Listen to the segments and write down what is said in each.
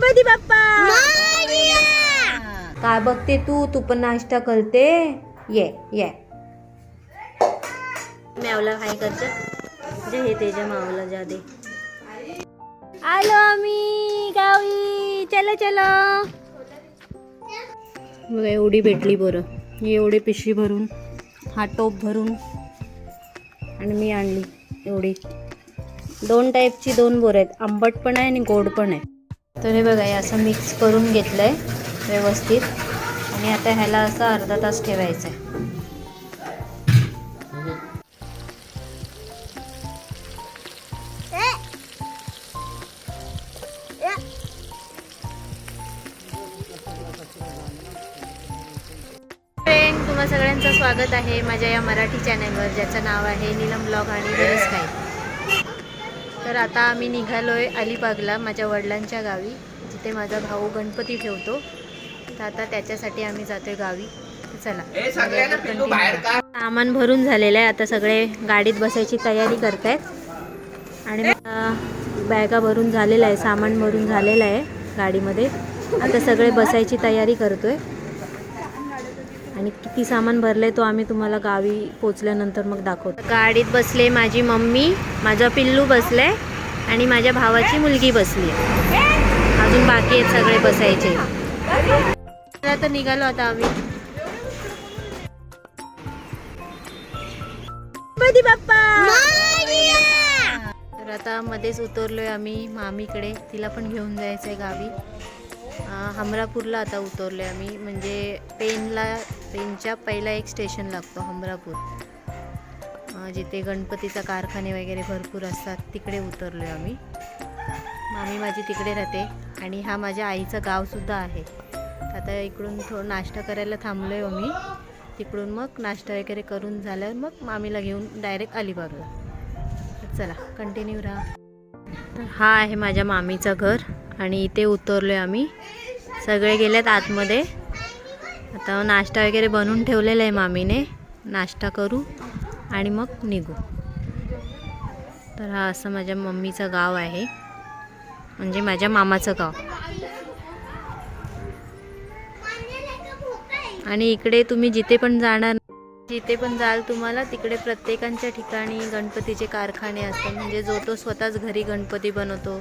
गणपती बाप्पा काय बघते तू पण नाश्ता करते. ये ये मावला काय करत जे हे तेजा मावला जा दे. आलो आम्ही गावी. चलो चलो. बघा एवढी भेटली बरं. एवढे पिशवी भरून हा टोप भरून आणि मी आणली एवढी. 2 टाईपची 2 बोरं आहेत. आंबट पण आहे आणि गोड पण आहे. तर हे बघा हे असं मिक्स करून घेतलं आहे व्यवस्थित आणि आता ह्याला असं अर्धा तास ठेवायचं आहे. तुम्हा सगळ्यांचं स्वागत आहे माझ्या या मराठी चॅनलवर ज्याचं नाव आहे नीलम ब्लॉग आणि बरेच काही. तर आता आम्ही निघालोय अलिबागला माझ्या वडिलांच्या गावी जिथे माझा भाऊ गणपती ठेवतो. तर आता त्याच्यासाठी आम्ही जातोय गावी. चला सामान भरून झालेलं आहे. आता सगळे गाडीत बसायची तयारी करतायत आणि बॅगा भरून झालेला आहे. सामान भरून झालेलं आहे गाडीमध्ये. आता सगळे बसायची तयारी करतोय आणि किती सामान भरले तो आम्ही तुम्हाला गावी पोचल्यानंतर मग दाखवतो. गाडीत बसले माझी मम्मी, माझा पिल्लू बसले आणि माझ्या भावाची मुलगी बसली. अजून बाकी आहेत सगळे बसायचे. आता निघालो आता आम्ही. गणपती बाप्पा. तर आता मध्येच उतरलोय आम्ही मामीकडे. तिला पण घेऊन जायचंय गावी. हमरापूरला आता उतरलोय आम्ही. म्हणजे पेनच्या पहिला एक स्टेशन लागतो हमरापूर, जिथे गणपतीचा कारखाने वगैरे भरपूर असतात. तिकडे उतरलोय आम्ही. मामी माझी तिकडे राहते आणि हा माझ्या आईचं गावसुद्धा आहे. आता इकडून थोडं नाश्ता करायला थांबलोय आम्ही. तिकडून मग नाश्ता वगैरे करून झाल्यावर मग मामीला घेऊन डायरेक्ट अलिबागला. चला कंटिन्यू राहा. तर हा आहे माझ्या मामीचं घर आणि इथे उतरलोय आम्ही. सगळे गेलेत आतमध्ये. आता नाश्ता वगैरे बनवून ठेवलेला आहे मामीने. नाश्ता करू आणि मग निघू. तर हा असं माझ्या मम्मीचं गाव आहे, म्हणजे माझ्या मामाचं गाव. आणि इकडे तुम्ही जिथे पण जाल तुम्हाला तिकडे प्रत्येकांच्या ठिकाणी गणपतीचे कारखाने असतात. म्हणजे जो तो स्वतःच घरी गणपती बनवतो.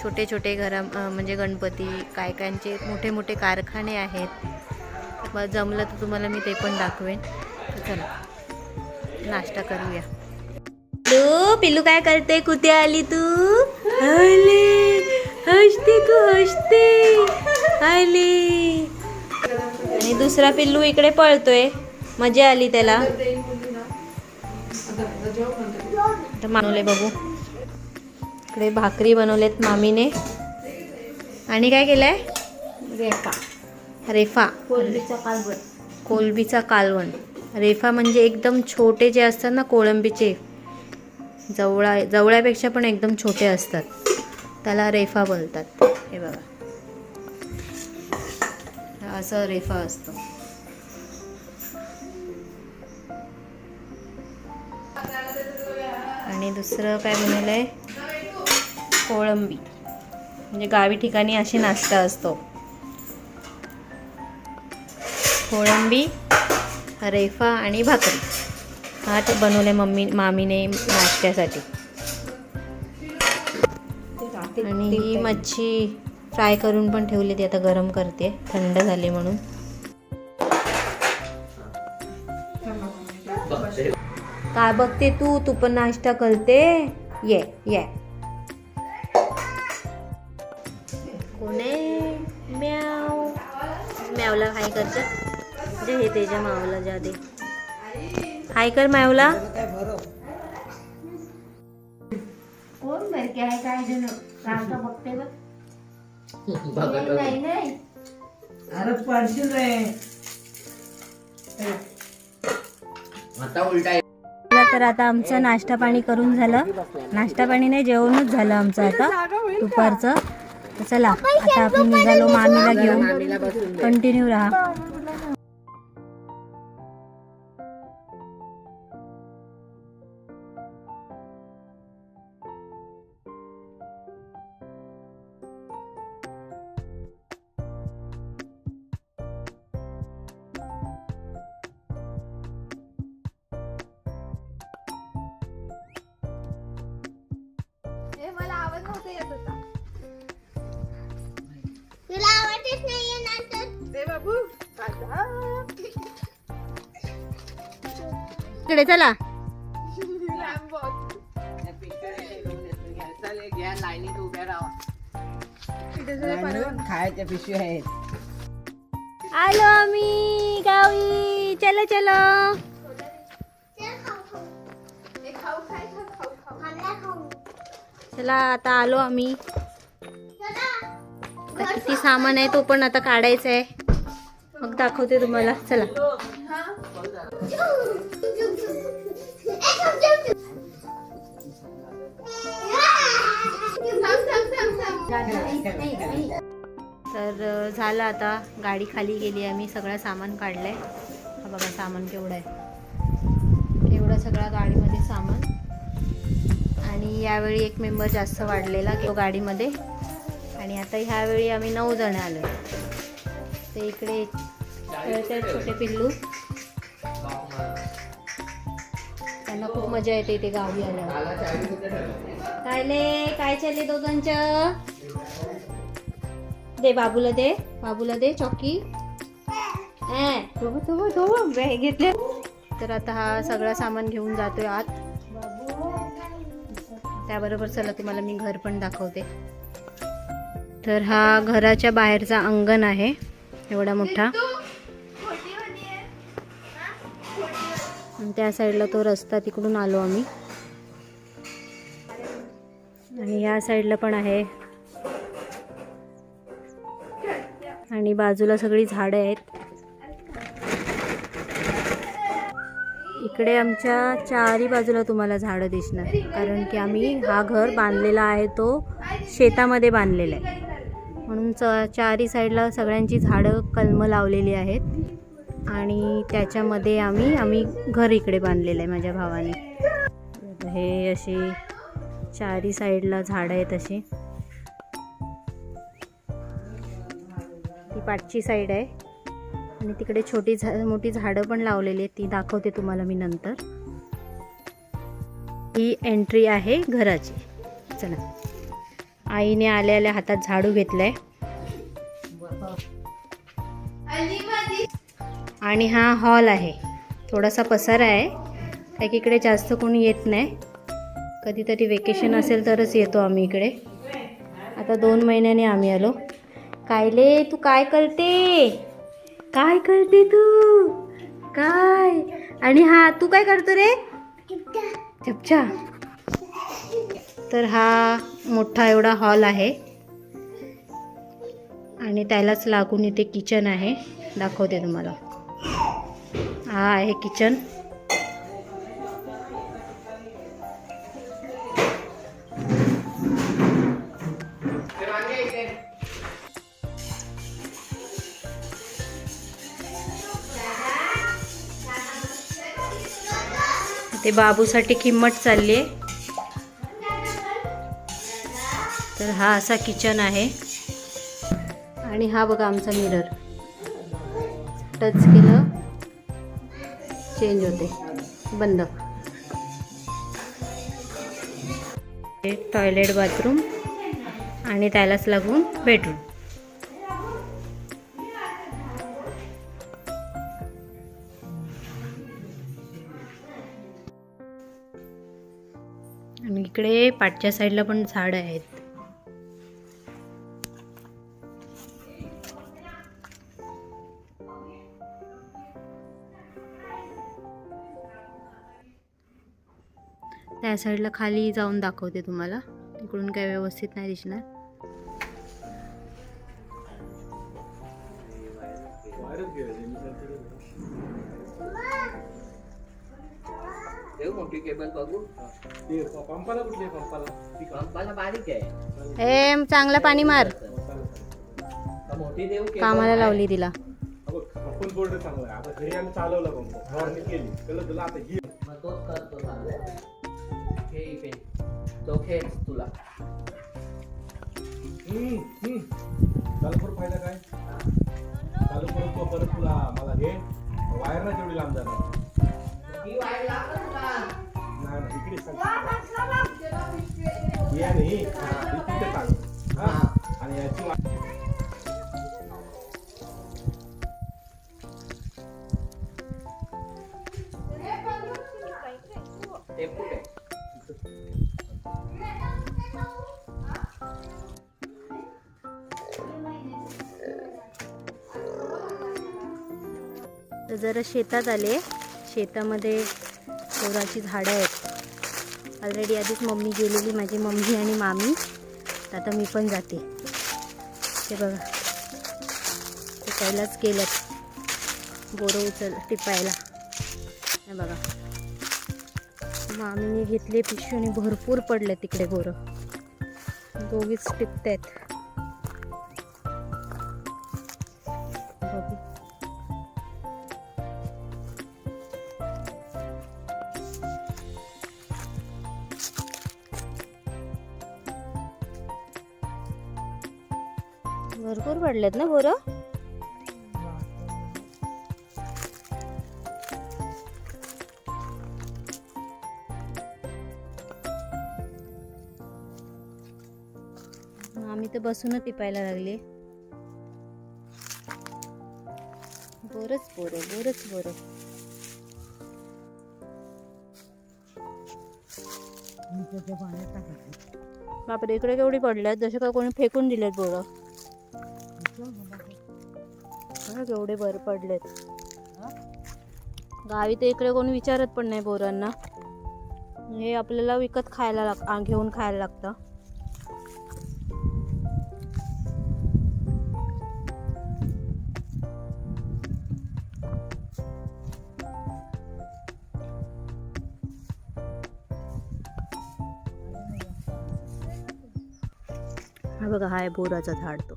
छोटे छोटे म्हणजे गणपती कायकांचे मोठे मोठे कारखाने आहेत. मग जमलं तर तुम्हाला मी ते पण दाखवेन. चला नाश्ता करूया. पिल्लू काय करते? कुठे आली तू? आली हसते तू हसते आली. आणि दुसरा पिल्लू इकडे पळतोय. मजा आली त्याला. तर मानवले बघू. इकडे भाकरी बनवलेत मामीने. आणि काय केलंय? रेफा कोलंबीचा कालवण. रेफा म्हणजे एकदम छोटे जे असतात ना कोळंबीचे, जवळ्यापेक्षा पण एकदम छोटे असतात, त्याला रेफा बोलतात. हे बघा असं रेफा असतो. आणि दुसरं काय बनवलंय? कोळंबी. म्हणजे गावी ठिकाणी अशी नाश्ता असतो. कोळंबी, रेफा आणि भाकरी हा बनवले मामीने नाश्त्यासाठी. आणि ही मच्छी फ्राय करून पण ठेवली. ती आता गरम करते, थंड झाली म्हणून. काय बघते तू पण नाश्ता करते. ये ये कोणे म्याव म्यावला हाय करत जे हे तेजा मावला जा दे. हाय कर मावला. कोण बारके आहे काय जण रांका बघते बघ. नाही अरे पडशील रे. आता उलटा. तर आता आमचं नाश्ता पाणी करून झालं. नाश्ता पाणी नाही, जेवणच झालं आमचं आता दुपारचं. चला आता आपण निघालो मामीला घेऊन. कंटिन्यू राहा. नव्हतं येत होता. तुला आवडतेच नाहीये नंतर दे बाबू आता. इकडे चला. लांब बघ. इथे जरा परवा- खायच्या पिशव्या आहेत. आलो आम्ही गावी. चलो चलो. चल खाऊ हे खाऊ खाय खा, खाऊ खाऊ. खाल्ला खाऊ चला आता आलो आम्ही. चला आता किती सामान आहे तो पण आता काढायचा आहे. मग दाखवते तुम्हाला. चला. तर झालं आता. गाडी खाली गेली. आम्ही सगळं सामान काढलंय. हा बघा सामान केवढं आहे. एवढं सगळं गाडीमध्ये सामान. आणि यावेळी एक मेंबर जास्त वाढलेला तो गाडीमध्ये. आणि आता ह्यावेळी आम्ही 9 जण आलो. ते इकडे खेळतात छोटे पिल्लू. त्यांना खूप मजा येते इथे गावी आल्यावर. काय चालले दोघांचं. दे बाबूला दे. बाबूला दे चॉकी. घेतले. तर आता हा सगळं सामान घेऊन जातोय आत. त्याबरोबर चला तुम्हाला मी घर पण दाखवते. तर हा घराच्या बाहेरचा अंगण आहे एवढा मोठा. आणि त्या साईडला तो रस्ता. तिकडून आलो आम्ही. आणि या साईडला पण आहे. आणि बाजूला सगळी झाडं आहेत. इकडे आमच्या चारी बाजूला तुम्हाला झाडं दिसणार. कारण की आम्ही हा घर बांधलेला आहे तो शेतामध्ये बांधलेला आहे. म्हणून चारी साईडला सगळ्यांची झाडं कलमं लावलेली आहेत. आणि त्याच्यामध्ये आम्ही घर इकडे बांधलेलं आहे माझ्या भावाने. हे अशी चारी साईडला झाडं आहेत अशी. ती पाठची साईड आहे. आणि तिकडे छोटी मोठी झाडं पण लावलेली आहेत. ती दाखवते तुम्हाला मी नंतर. ही एंट्री आहे घराची. चला. आईने आल्या हातात झाडू घेतलाय. आणि हा हॉल आहे. थोडासा पसारा आहे. त्या इकडे जास्त कोणी येत नाही. कधीतरी वेकेशन असेल तरच येतो आम्ही इकडे. आता 2 महिन्याने आम्ही आलो. कायले तू काय करते. काय करते तू. काय. आणि हा तू काय करतो रे. चपचा. तर हा मोठा एवढा हॉल आहे. आणि त्यालाच लागून इथे किचन आहे. दाखवते तुम्हाला. हा आहे किचन. ते बाबूसाठी किंमत चालली आहे. तर हा असा किचन आहे. आणि हा बघा आमचा मिरर. टच केलं चेंज होते. बंद. टॉयलेट बाथरूम आणि त्यालाच लागून बेडरूम. आणि इकडे पाठच्या साईडला पण झाडं आहेत. त्या साईडला खाली जाऊन दाखवते तुम्हाला. तिकडून काय व्यवस्थित नाही दिसणार. मोठी केबल बघू. पंपाला बारीक आहे. ए चांगलं पाणी मार. मोठी देऊ केबल. कामाला लावली तिला. आपण बोर्ड चांगला आहे. आता घरी आम्ही चालवला पंप. फवारणी केली. कळलं तुला. आता घे. मग तोच करतो चालू. हे इथे तो खेळ तुला. चालू करू फायदा काय. चालू करू तो परत तुला मला घे. वायर ना तेवढी लांब जाणार. ही वायर लागत तुला. नाही इकडे सांग. हे नाही तर जरा शेतात आले. शेतामध्ये बोराची झाडं आहेत. ऑलरेडी आधीच मम्मी गेलेली, माझी मम्मी आणि मामी. तर आता मी पण जाते. ते बघा, ते पहिलाच गेल्यात बोरं टिपायला. हे बघा, मामीने घेतले पिशवी आणि भरपूर पडले तिकडे बोरं. दोघीच टिपतायत. भरपूर पडलेत ना बोरं. आम्ही तर बसूनच टिपायला लागले. बोरच बोरं. बापरे, इकडे केवढी पडल्यात, जसे का कोणी फेकून दिलेत बोरं. केवढे बरं पडलेत. गावी तर इकडे कोणी विचारत पण नाही बोरांना. हे आपल्याला विकत खायला घेऊन खायला लागतं. हा बघा, हा आहे बोराचा झाड. तो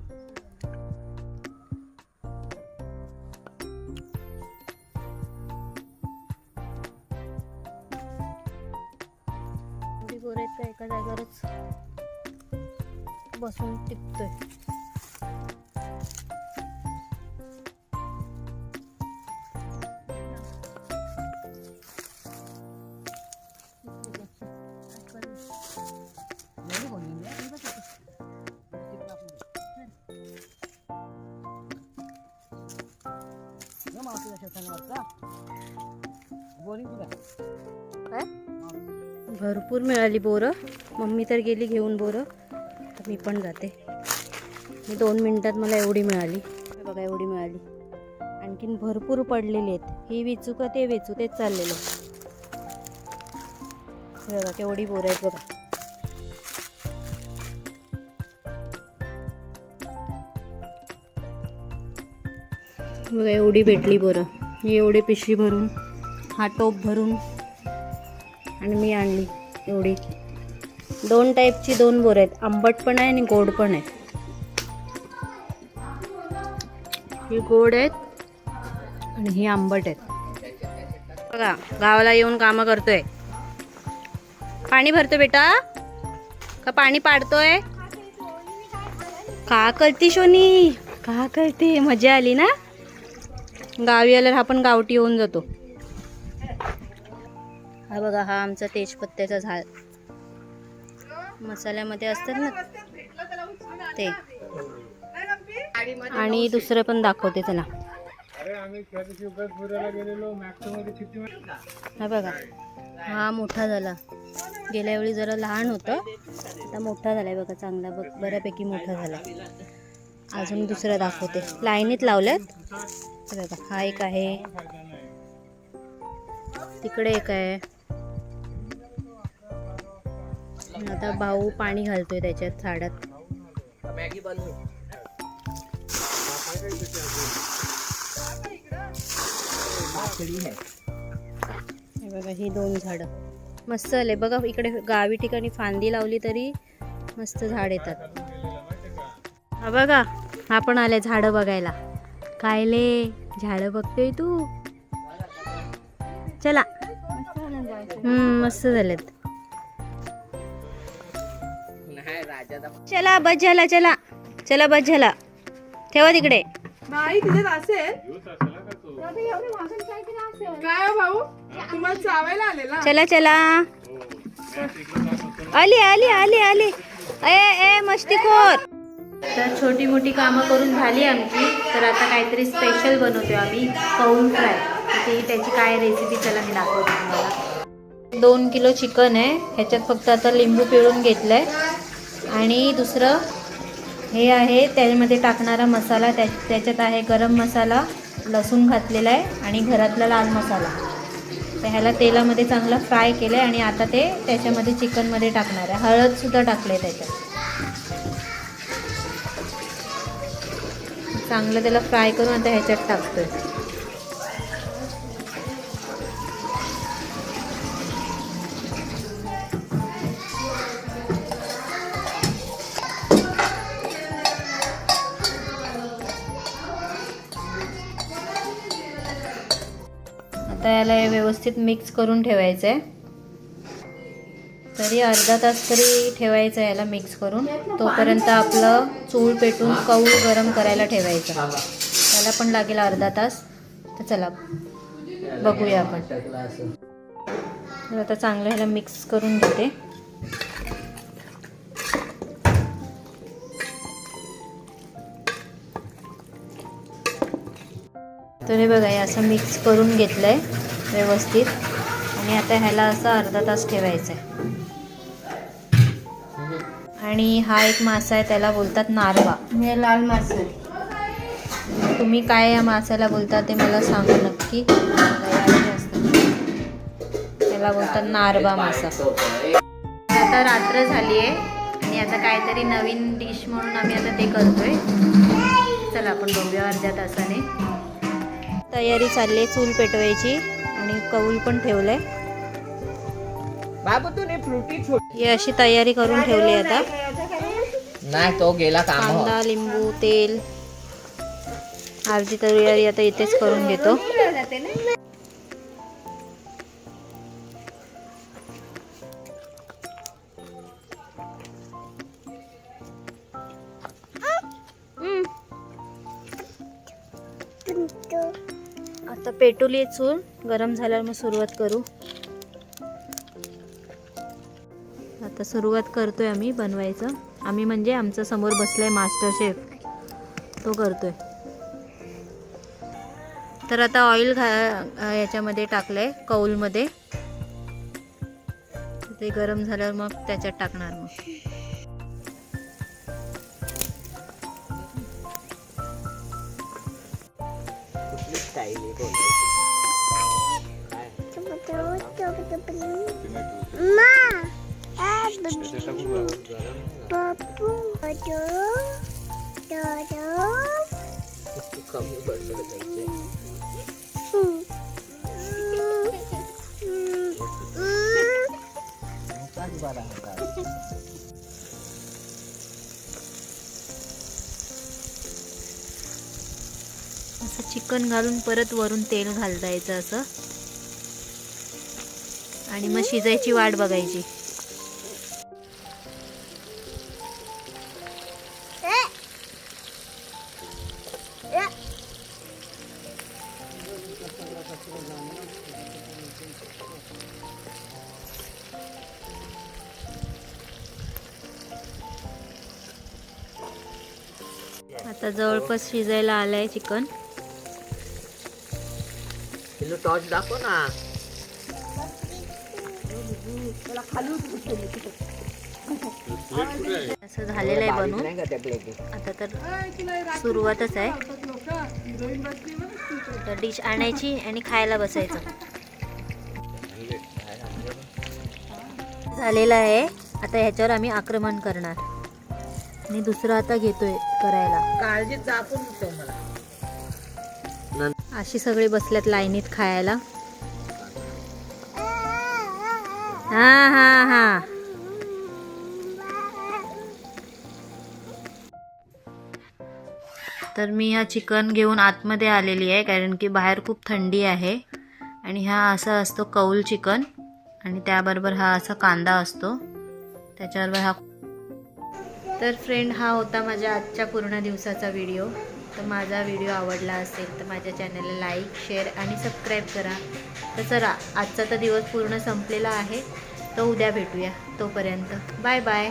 बोर आहेत का एका जागेवरच बसून टिपतोय. भरपूर मिळाली बोरं. मम्मी तर गेली घेऊन बोरं. तर मी पण जाते. 2 मिनिटात मला एवढी मिळाली. बघा, एवढी मिळाली. आणखीन भरपूर पडलेली आहेत. ही वेचू का ते वेचू, तेच चाललेलं. बघा केवढी बोरं आहेत बघा. बघा एवढी भेटली बोरं. ही एवढी पिशवी भरून, हा टोप भरून, आणि मी आणली एवढी. 2 टाईपची 2 बोरं आहेत. आंबट पण आहे आणि गोड पण आहे. ही गोड आहेत आणि ही आंबट आहेत. बघा, गावाला येऊन कामं करतोय. पाणी भरतोय बेटा का पाणी पाडतोय? का करती शोनी, का करते? मजा आली ना. गावी आल्यावर आपण गावठी होऊन जातो. हा बघा, हा आमचा तेजपत्त्याचा झाड. मसाल्यामध्ये असतात ना ते. आणि दुसरं पण दाखवते चला. हा बघा, हा मोठा झाला. गेल्या वेळी जरा लहान होतं, आता मोठा झालाय बघा. चांगला बऱ्यापैकी मोठा झाला. अजून दुसरं दाखवते. लाईनीत लावल्यात बघा. हा एक आहे, तिकडे एक आहे. आता भाऊ पाणी घालतोय त्याच्यात झाडात. हे बघा, ही 2 झाडं मस्त आले बघा. इकडे गावी ठिकाणी फांदी लावली तरी मस्त झाड येतात. हा बघा, हा पण आले झाडं बघायला. कायले झाडं बघतोय तू? चला. मस्त झालेत. चला बस झाला. चला बस झाला. ठेवा तिकडे. नाही तिथे असेल. काय हो भाऊ, तुम्हाला चावायला आलेला? चला. आली. ए मस्तीखोर. तर छोटी मोठी कामं करून झाली आमची. तर आता काहीतरी स्पेशल बनवतोय आम्ही, कौन फ्राय. त्याची काय रेसिपी चला मी दाखवते तुम्हाला. 2 किलो चिकन आहे. ह्याच्यात फक्त आता लिंबू पिळून घेतलंय. आणि दुसरं हे आहे त्यामध्ये टाकणारा मसाला. त्याच्यात आहे गरम मसाला, लसूण घातलेला आहे आणि घरातला लाल मसाला. तर ह्याला तेलामध्ये चांगलं फ्राय केलं आहे आणि आता ते त्याच्यामध्ये चिकनमध्ये टाकणार आहे. हळदसुद्धा टाकलं आहे त्याच्यात. चांगलं त्याला फ्राय करून आता ह्याच्यात टाकतोय. आता याला व्यवस्थित मिक्स करून ठेवायचं आहे. तरी अर्धा तास तरी ठेवायचं आहे याला मिक्स करून. तोपर्यंत आपलं चूल पेटून कौल गरम करायला ठेवायचं. त्याला पण लागेल अर्धा तास. तर चला बघूया आपण. तर आता चांगलं ह्याला मिक्स करून घेते. तर हे बघा, हे असं मिक्स करून घेतलं आहे व्यवस्थित. आणि आता ह्याला असं अर्धा तास ठेवायचं आहे. आणि हा एक मासा आहे, त्याला बोलतात नारबा. हे लाल मासे. तुम्ही काय या माशाला बोलता ते मला सांगा नक्की. त्याला बोलतात नारबा मासा. आता रात्र झाली आहे आणि आता काहीतरी नवीन डिश म्हणून आम्ही आता ते करतोय. चला आपण बघूया अर्ध्या तासाने. तयारी चालली आहे चूल पेटवायची आणि कौल पण ठेवलंय. बाबू तू फ्रुटी ही अशी तयारी करून ठेवली आता. नाही तो गेला काम. कांदा, लिंबू, तेल, अर्धी तयारी आता इथेच करून घेतो. आता पेटवली चूल. गरम झाल्यावर मग सुरुवात करू. आता सुरुवात करतोय आम्ही बनवायचं. आम्ही म्हणजे आमचा समोर बसलाय मास्टर शेफ, तो करतोय. तर आता ऑइल याच्यामध्ये टाकलंय कौलमध्ये. ते गरम झाल्यावर मग त्याच्यात टाकणार. मग असं चिकन घालून परत वरून तेल घालायचं असं. आणि मग शिजायची वाट बघायची. आता जवळपास शिजायला आलंय चिकन. टॉर्च दाखव ना. असं झालेलं आहे बनवून. आता तर सुरुवातच आहे. तर डिश आणायची आणि खायला बसायचं. झालेलं आहे. आता ह्याच्यावर आम्ही आक्रमण करणार. आणि दुसरं आता घेतोय करायला. काळजीत दाखवून देतो मला. अशी सगळे बसल्यात लाईनीत खायला. हा हा हा. तर मी हा चिकन घेऊन आतमध्ये आलेली आहे, कारण की बाहेर खूप थंडी आहे. आणि हा असा असतो कौल चिकन. आणि त्याबरोबर हा असा कांदा असतो त्याच्याबरोबर हा. तर फ्रेंड, हा होता माझ्या आजच्या पूर्ण दिवसाचा व्हिडिओ. तर माझा व्हिडिओ आवडला असेल तर माझ्या चॅनलला लाईक, शेअर आणि सबस्क्राईब करा. तर चला, आजचा तर दिवस पूर्ण संपलेला आहे. तर उद्या भेटूया. तोपर्यंत बाय बाय.